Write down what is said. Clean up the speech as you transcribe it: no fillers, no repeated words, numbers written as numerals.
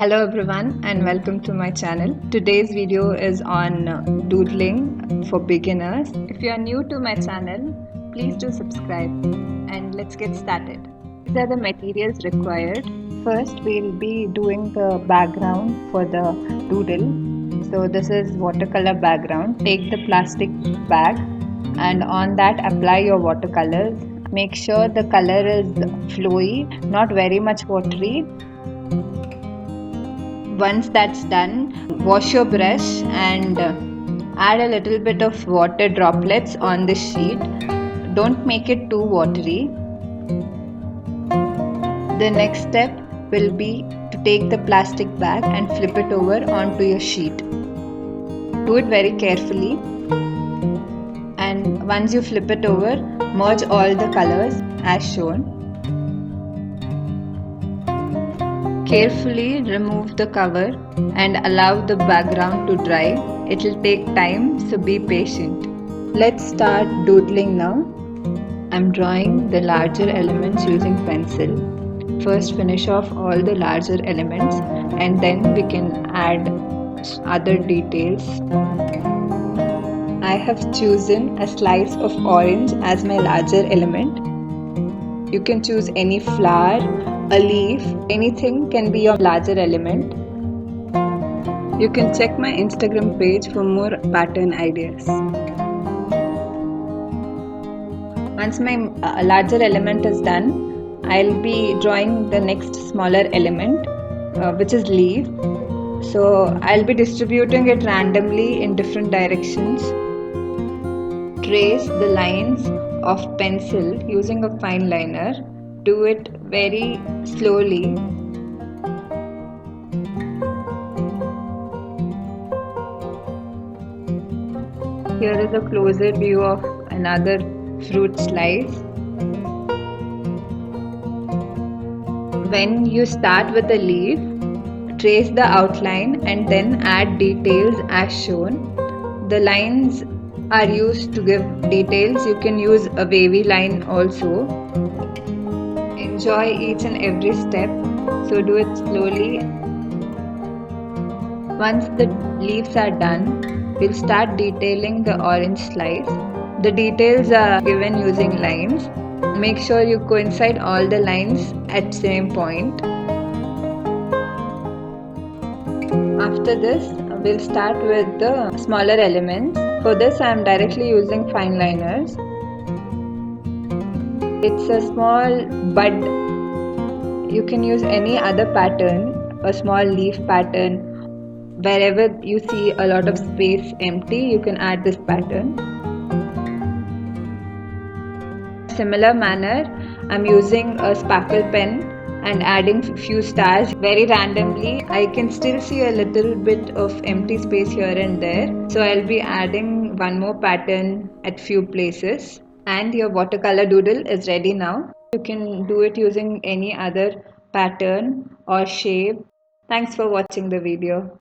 Hello everyone and welcome to my channel. Today's video is on doodling for beginners. If you are new to my channel, please do subscribe and let's get started. These are the materials required. First, we'll be doing the background for the doodle. So this is watercolor background. Take the plastic bag and on that apply your watercolors. Make sure the color is flowy, not very much watery. Once that's done, wash your brush and add a little bit of water droplets on the sheet. Don't make it too watery. The next step will be to take the plastic bag and flip it over onto your sheet. Do it very carefully. And once you flip it over, merge all the colors as shown. Carefully remove the cover and allow the background to dry. It will take time, so be patient. Let's start doodling now. I'm drawing the larger elements using pencil. First finish off all the larger elements and then we can add other details. I have chosen a slice of orange as my larger element. You can choose any flower, a leaf, anything can be your larger element. You can check my Instagram page for more pattern ideas. Once my larger element is done, I'll be drawing the next smaller element, which is leaf. So I'll be distributing it randomly in different directions. Trace the lines of pencil using a fine liner. Do it very slowly. Here is a closer view of another fruit slice. When you start with a leaf, trace the outline and then add details as shown. The lines are used to give details. You can use a wavy line also. Enjoy each and every step, so do it slowly. Once the leaves are done, we'll start detailing the orange slice. The details are given using lines. Make sure you coincide all the lines at same point. After this, we'll start with the smaller elements. For this, I am directly using fine liners. It's a small bud. You can use any other pattern, a small leaf pattern. Wherever you see a lot of space empty, you can add this pattern. Similar manner, I'm using a sparkle pen and adding few stars very randomly. I can still see a little bit of empty space here and there. So I'll be adding one more pattern at few places. And your watercolor doodle is ready now. You can do it using any other pattern or shape. Thanks for watching the video.